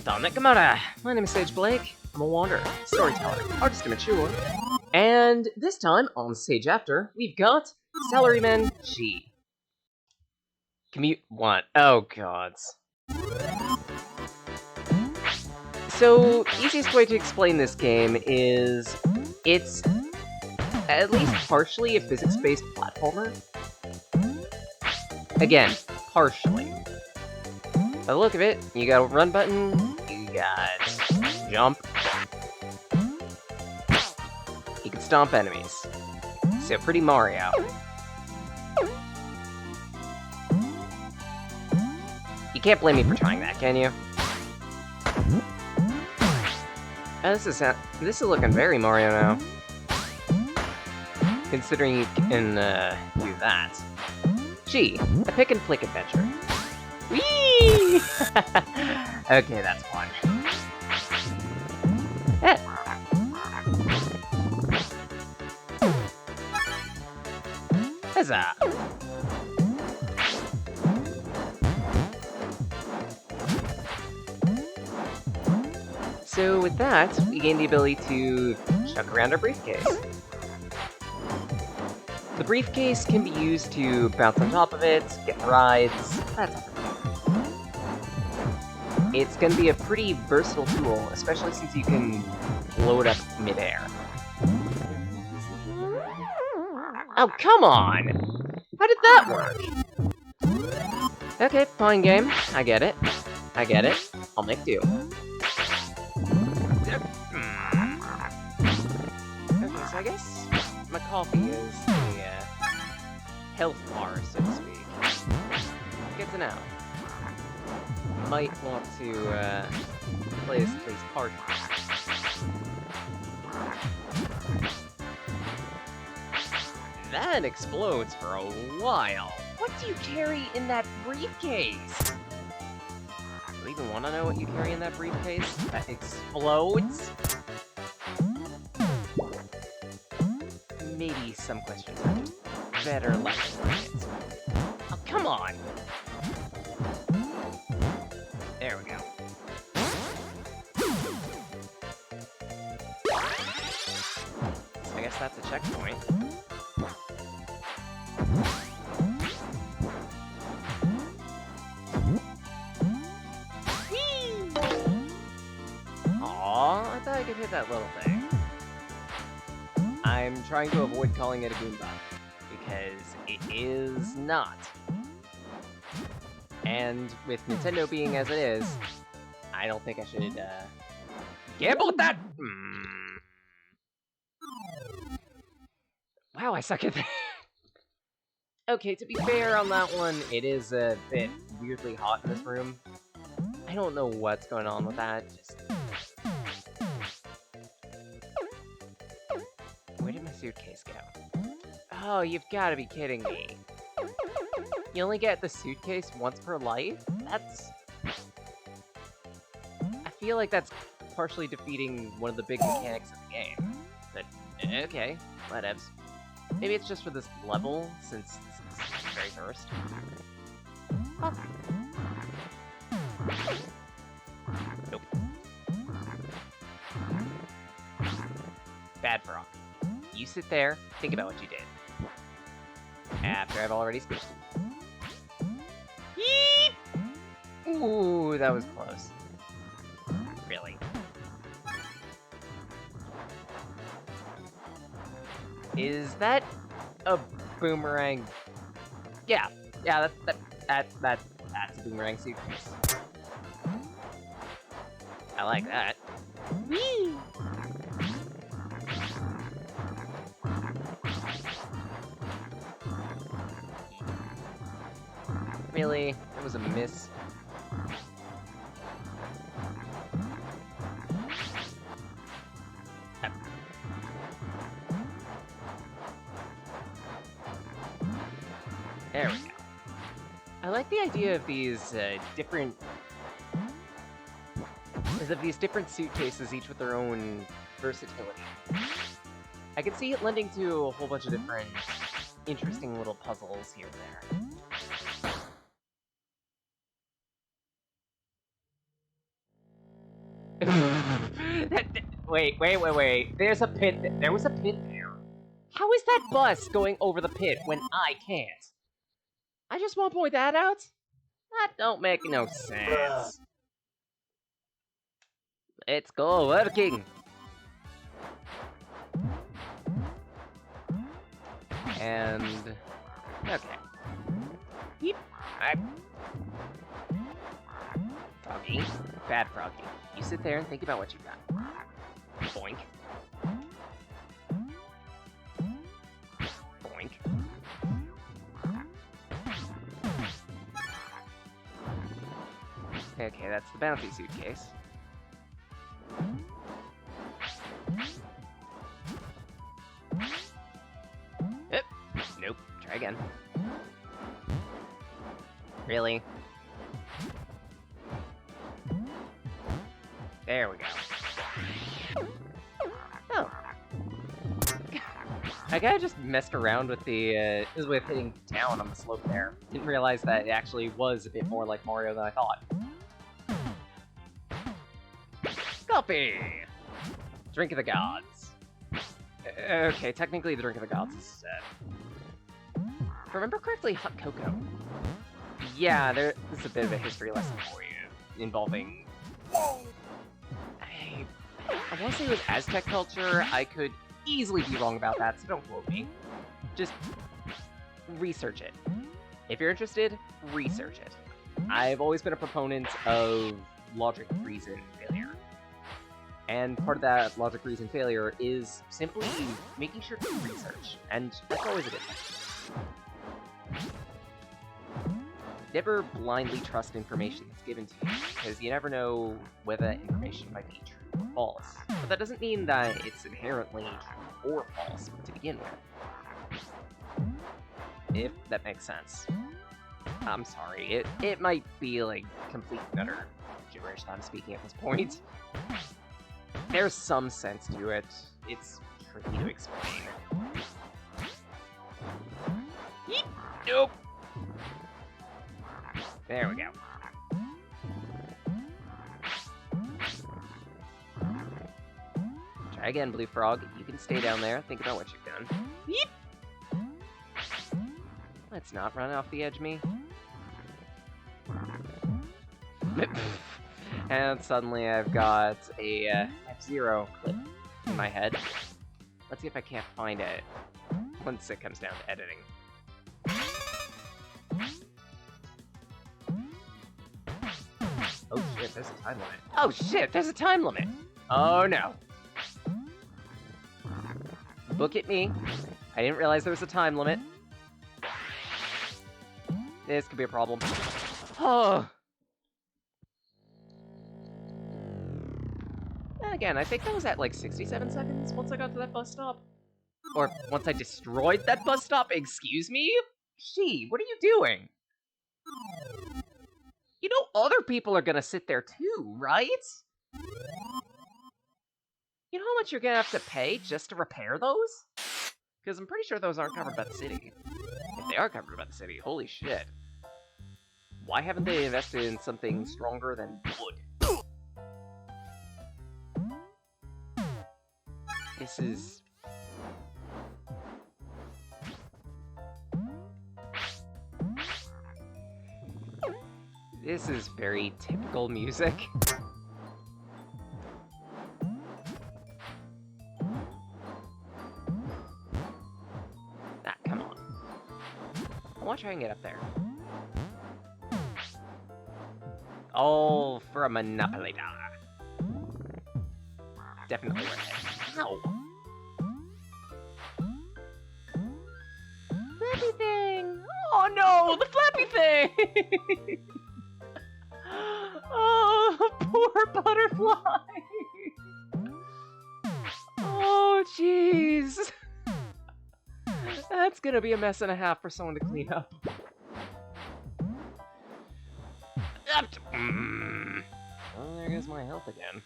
Nakamura! My name is Sage Blake. I'm a wanderer, storyteller, artist and mature. And this time, on Sage After, we've got Salaryman G. Commute 1. Oh, gods. So, easiest way to explain this game is it's at least partially a physics-based platformer. Again, partially. By the look of it, you got a run button, you got jump. You can stomp enemies. So pretty Mario. You can't blame me for trying that, can you? Oh, this is looking very Mario now. Considering you can do that. Gee, a pick and flick adventure. Whee! Okay, that's fun. Huzzah! So with that, we gain the ability to chuck around our briefcase. The briefcase can be used to bounce on top of it, get rides, that type of thing. It's going to be a pretty versatile tool, especially since you can blow it up midair. Oh, come on! How did that work? Okay, fine game. I get it. I'll make do. Okay, so I guess my coffee is a health bar, so to speak. Good to know. Might want to play this place part. That explodes for a while. What do you carry in that briefcase? Do you even want to know what you carry in that briefcase? That explodes? Maybe some questions are better left unanswered. Oh, come on! There we go. So I guess that's a checkpoint. Aw, I thought I could hit that little thing. I'm trying to avoid calling it a Goomba, because it is not. And with Nintendo being as it is, I don't think I should, gamble with that! Wow, I suck at that. Okay, to be fair on that one, it is a bit weirdly hot in this room. I don't know what's going on with that, just... Where did my suitcase go? Oh, you've got to be kidding me. You only get the suitcase once per life? That's... I feel like that's partially defeating one of the big mechanics of the game. But, okay, whatevs. Maybe it's just for this level, since this is the very first. Huh. Nope. Bad frog. You sit there, think about what you did. After I've already squished it. Yeep! Ooh, that was close. Really. Is that a boomerang? Yeah, that's a boomerang suitcase. I like that. Whee! Really? It was a miss. There we go. I like the idea of these different suitcases, each with their own versatility. I can see it lending to a whole bunch of different interesting little puzzles here and there. Wait. There's a pit. There was a pit there. How is that bus going over the pit when I can't? I just want to point that out. That don't make no sense. It's go working. And okay. Yep. Froggy. Bad Froggy. You sit there and think about what you've got. Boink. Boink. Okay, that's the bounty suitcase. Nope. Try again. Really? There we go. Oh. I kinda just messed around with the, with hitting down on the slope there. Didn't realize that it actually was a bit more like Mario than I thought. Copy! Drink of the Gods. Okay, technically the Drink of the Gods is set. If I remember correctly, hot cocoa. Yeah, this is a bit of a history lesson for you, involving... I want to say it was Aztec culture. I could easily be wrong about that, so don't quote me. Just research it. If you're interested, research it. I've always been a proponent of logic, reason, failure. And part of that logic, reason, failure is simply making sure to research, and that's always a good thing. Never blindly trust information that's given to you, because you never know whether that information might be true or false. But that doesn't mean that it's inherently true or false to begin with. If that makes sense. I'm sorry, it might be like complete and utter gibberish that I'm speaking at this point. There's some sense to it. It's tricky to explain. Yeep! Nope! There we go. Try again, Blue Frog. You can stay down there. Think about what you've done. Yeep! Let's not run off the edge, me. And suddenly I've got a F-Zero clip in my head. Let's see if I can't find it once it comes down to editing. Oh shit, there's a time limit. Oh shit, there's a time limit! Oh no. Look at me. I didn't realize there was a time limit. This could be a problem. Oh. Again, I think that was at like 67 seconds once I got to that bus stop. Or once I destroyed that bus stop, excuse me? She, what are you doing? You know other people are gonna sit there too, right? You know how much you're gonna have to pay just to repair those? Because I'm pretty sure those aren't covered by the city. If they are covered by the city, holy shit. Why haven't they invested in something stronger than wood? This is... This is very typical music. Ah, come on. I want to try and get up there. Oh, for a Monopoly dollar. Definitely worth it. Ow! Flappy thing! Oh no, the flappy thing! Oh, poor butterfly! Oh, jeez! That's gonna be a mess and a half for someone to clean up. Well, there goes my health again.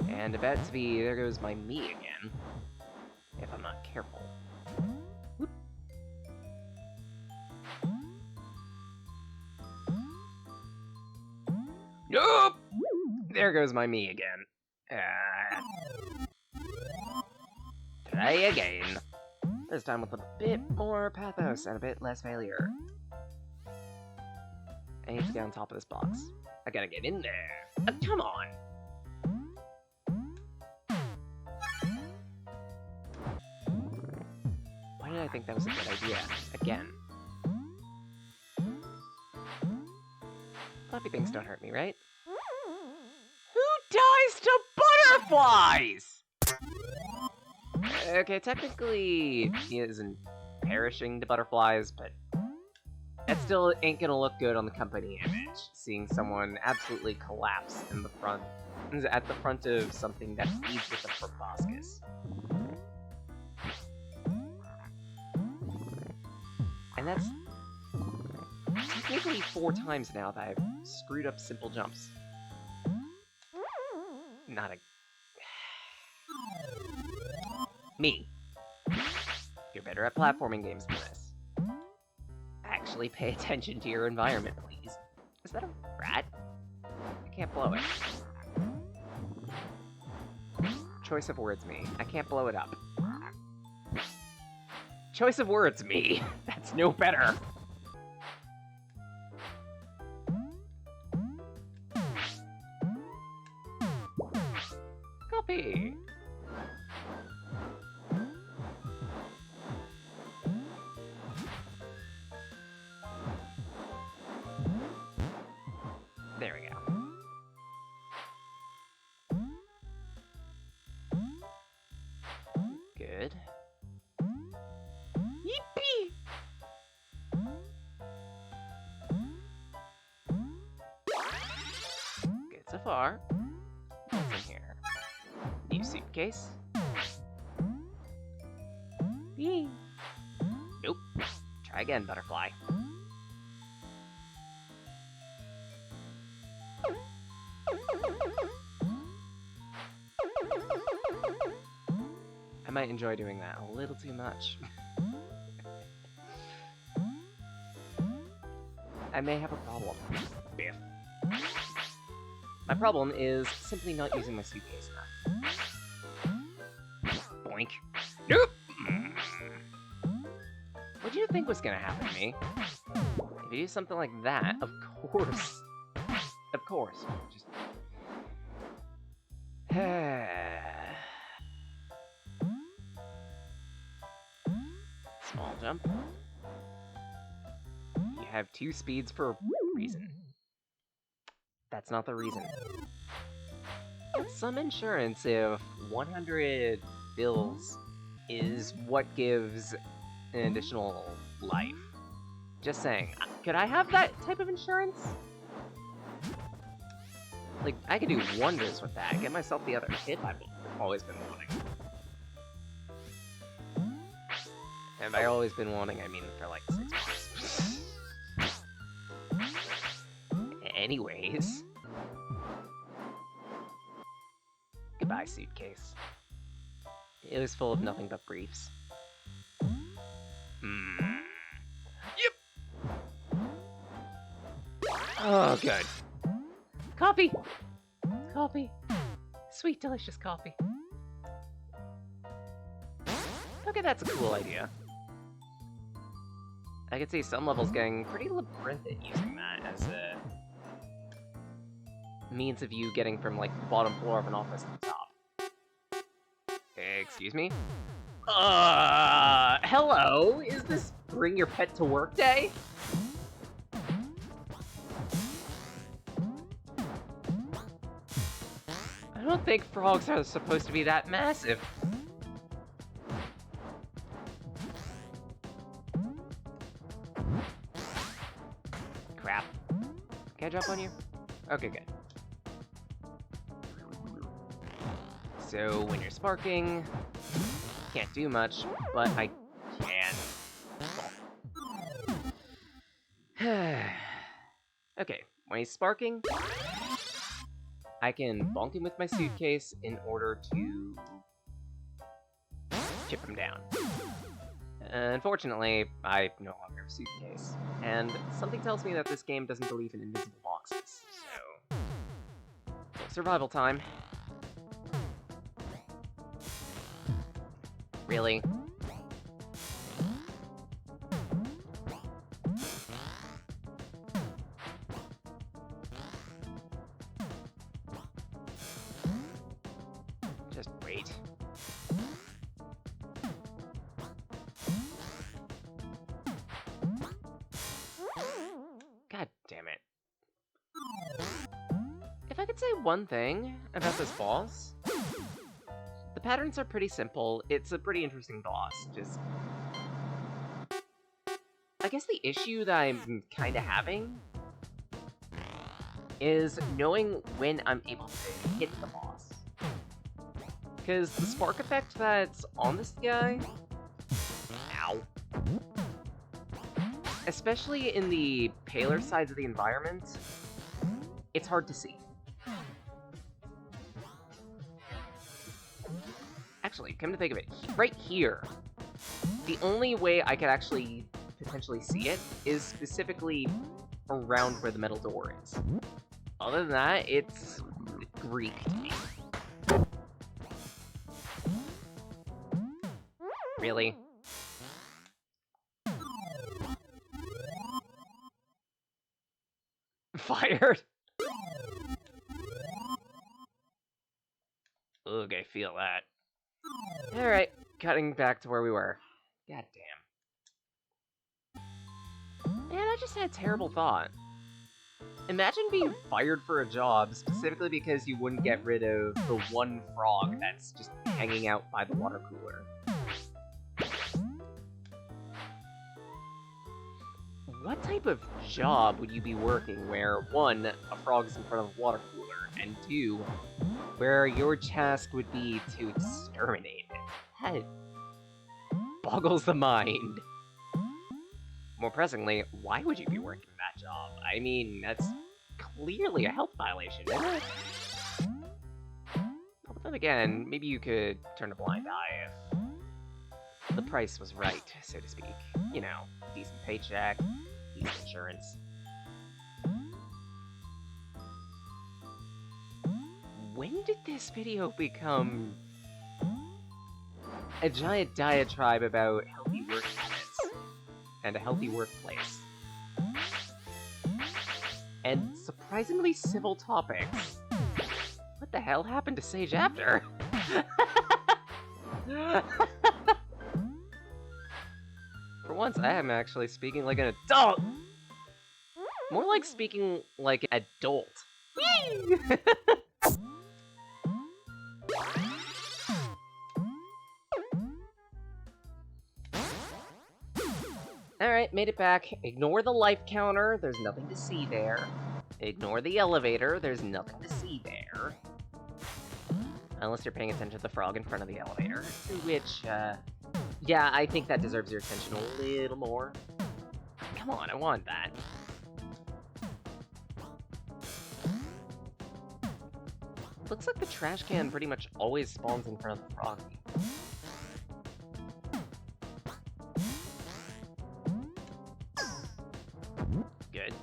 And about to be, there goes my me again. If I'm not careful. Whoop. Nope! There goes my me again. Try again. This time with a bit more pathos and a bit less failure. I need to get on top of this box. I gotta get in there. Come on! Why did I think that was a good idea? Again. Fluffy things don't hurt me, right? Who dies to butterflies?! Okay, technically he isn't perishing to butterflies, but that still ain't gonna look good on the company image, seeing someone absolutely collapse at the front of something that feeds with a proboscis. And that's technically 4 times now that I've screwed up simple jumps. Not a... Me. You're better at platforming games than this. Actually pay attention to your environment, please. Is that a rat? I can't blow it. Choice of words, me. I can't blow it up. Choice of words, me. That's no better. Copy. There we go. Good. Yippee! Good so far. What's in here? New suitcase. Yee. Nope. Try again, butterfly. I might enjoy doing that a little too much. I may have a problem. Biff. My problem is simply not using my suitcase enough. Boink. Nope! What do you think was gonna happen to me? If you do something like that, of course. Of course. Just... Small jump. You have 2 speeds for a reason. That's not the reason. But some insurance if 100 bills is what gives an additional life. Just saying. Could I have that type of insurance? Like, I could do wonders with that. Get myself the other hit I've always been wanting. And by always been wanting, I mean for like 6 months. Anyways. Goodbye, suitcase. It was full of nothing but briefs. Yep! Oh, good. Coffee! Coffee. Sweet, delicious coffee. Okay, that's a cool idea. I could see some levels getting pretty labyrinthic using that as a means of you getting from, like, the bottom floor of an office to the top. Excuse me? Hello? Is this bring your pet to work day? I don't think frogs are supposed to be that massive. Crap. Can I jump on you? Okay, good. So, when you're sparking, can't do much, but I can. Okay, when he's sparking, I can bonk him with my suitcase in order to chip him down. Unfortunately, I no longer have a suitcase, and something tells me that this game doesn't believe in invisible boxes, so we'll survival time. Really? Just wait. God damn it. If I could say one thing about this boss, the patterns are pretty simple. It's a pretty interesting boss. Just, I guess the issue that I'm kind of having is knowing when I'm able to hit the boss. Because the spark effect that's on this guy, ow, especially in the paler sides of the environment, it's hard to see. Actually, come to think of it, right here, the only way I could actually potentially see it is specifically around where the metal door is. Other than that, it's Greek to me. Really? Fired? Ugh, I feel that. Alright, cutting back to where we were. God damn. Man, I just had a terrible thought. Imagine being fired for a job specifically because you wouldn't get rid of the one frog that's just hanging out by the water cooler. What type of job would you be working where, one, a frog's in front of a water cooler, and two, where your task would be to exterminate it? That boggles the mind. More pressingly, why would you be working that job? I mean, that's clearly a health violation, isn't it? But then again, maybe you could turn a blind eye if the price was right, so to speak. You know, decent paycheck, decent insurance. When did this video become a giant diatribe about healthy work habits and a healthy workplace? And surprisingly civil topics. What the hell happened to Sage after? For once, I am actually speaking like an adult! More like speaking like an adult. Alright, made it back. Ignore the life counter, there's nothing to see there. Ignore the elevator, there's nothing to see there. Unless you're paying attention to the frog in front of the elevator, to which, yeah, I think that deserves your attention a little more. Come on, I want that. Looks like the trash can pretty much always spawns in front of the froggy. Good.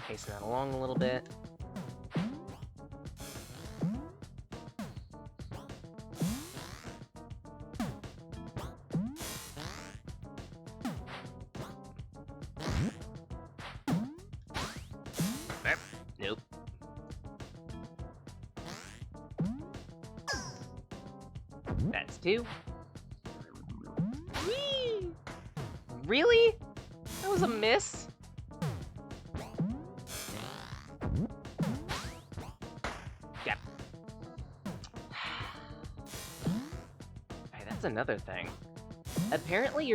Hasten that along a little bit. Nope. That's two. Whee! Really? That was a miss? Yep. Hey, that's another thing. Apparently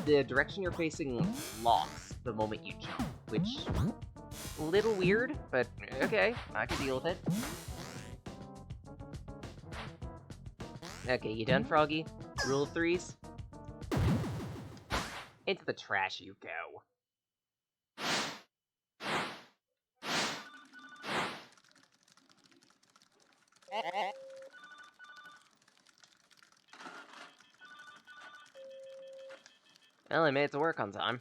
the direction you're facing locks the moment you jump, which... a little weird, but okay, I can deal with it. Okay, you done, Froggy? Rule of threes? Into the trash you go. Well, I made it to work on time.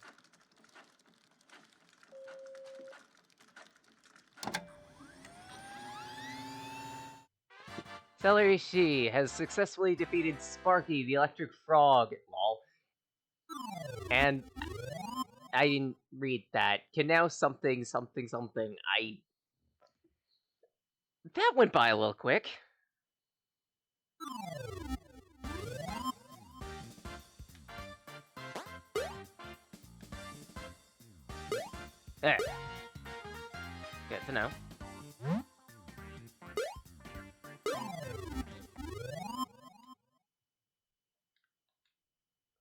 Celery She has successfully defeated Sparky, the electric frog. Lol. And I didn't read that. Can now something. That went by a little quick. There. Good to know.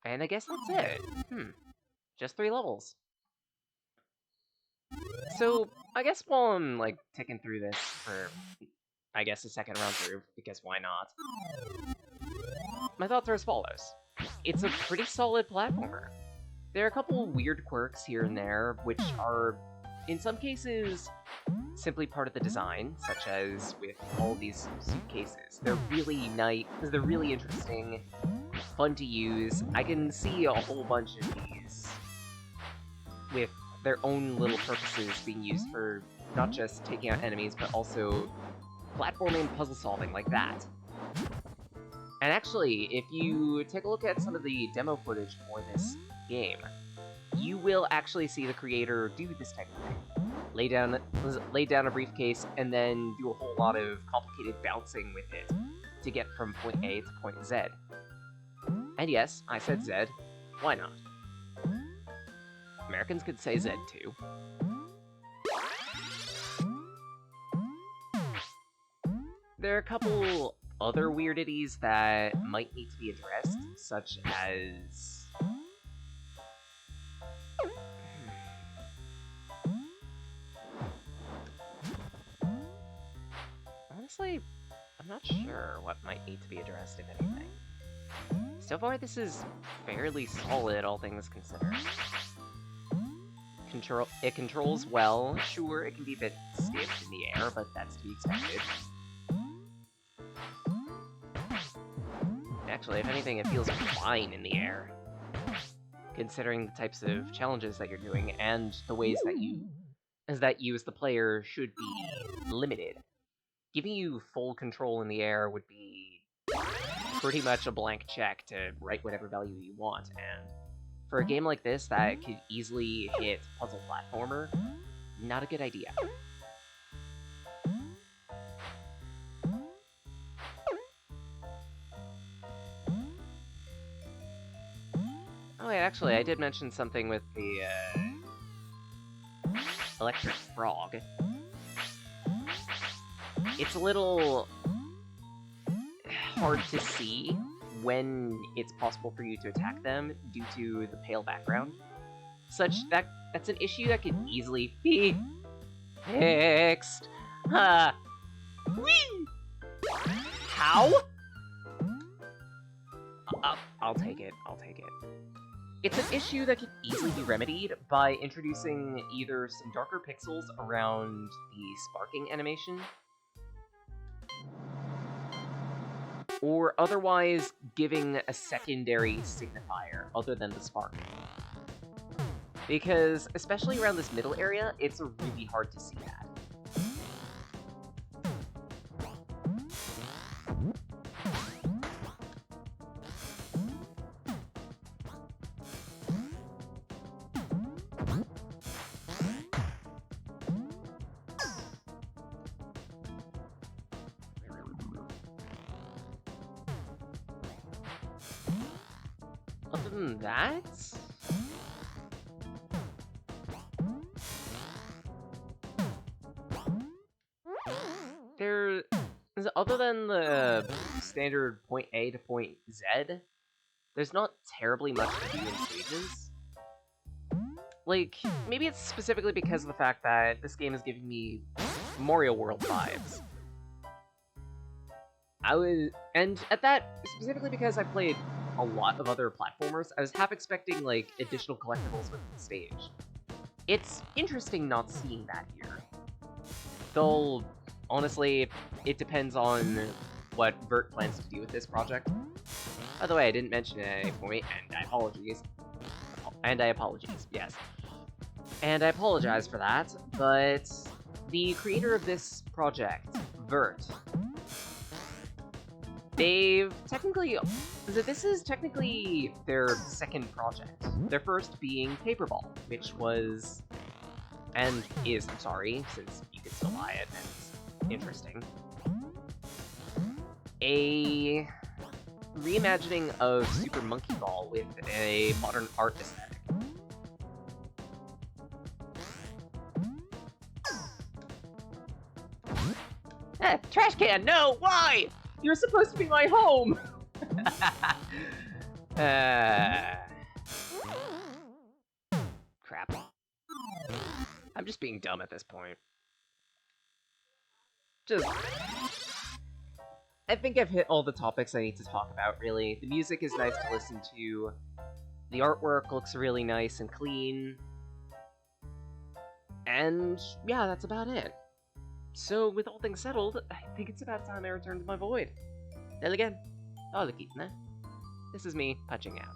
And I guess that's it. Just 3 levels. So, I guess while I'm, like, ticking through this for, I guess, a second run through, because why not? My thoughts are as follows. It's a pretty solid platformer. There are a couple weird quirks here and there, which are, in some cases, simply part of the design, such as with all these suitcases. They're really nice, they're really interesting, fun to use. I can see a whole bunch of these with their own little purposes being used for not just taking out enemies, but also platforming, puzzle solving, like that. And actually, if you take a look at some of the demo footage for this game, you will actually see the creator do this type of thing. Lay down a briefcase and then do a whole lot of complicated bouncing with it to get from point A to point Z. And yes, I said Z. Why not? Americans could say Z too. There are a couple other weirdities that might need to be addressed, such as... Honestly, I'm not sure what might need to be addressed, if anything. So far, this is fairly solid, all things considered. It controls well. Sure, it can be a bit stiff in the air, but that's to be expected. Actually, if anything, it feels fine in the air, considering the types of challenges that you're doing and the ways that you as the player should be limited. Giving you full control in the air would be pretty much a blank check to write whatever value you want, and for a game like this that could easily hit puzzle platformer, not a good idea. Oh wait, actually, I did mention something with the electric frog. It's a little hard to see when it's possible for you to attack them due to the pale background. That's an issue that can easily be fixed. Whee! How? I'll take it. It's an issue that can easily be remedied by introducing either some darker pixels around the sparking animation, or otherwise giving a secondary signifier other than the spark. Because, especially around this middle area, it's really hard to see that. Other than that... other than the standard point A to point Z, there's not terribly much to do in stages. Like, maybe it's specifically because of the fact that this game is giving me Mario World vibes. And at that, specifically because I played a lot of other platformers, I was half expecting, like, additional collectibles within the stage. It's interesting not seeing that here. Though, honestly, it depends on what Vert plans to do with this project. By the way, I didn't mention it at any point, and I apologize. Yes. And I apologize for that, but the creator of this project, Vert, They've technically... This is technically their second project. Their first being Paperball, which was... and is, I'm sorry, since you can still buy it, and it's interesting. A reimagining of Super Monkey Ball with a modern art aesthetic. Trash can, no, why? You're supposed to be my home! Crap. I'm just being dumb at this point. I think I've hit all the topics I need to talk about, really. The music is nice to listen to. The artwork looks really nice and clean. And yeah, that's about it. So, with all things settled, I think it's about time I return to my void. Then again, this is me punching out.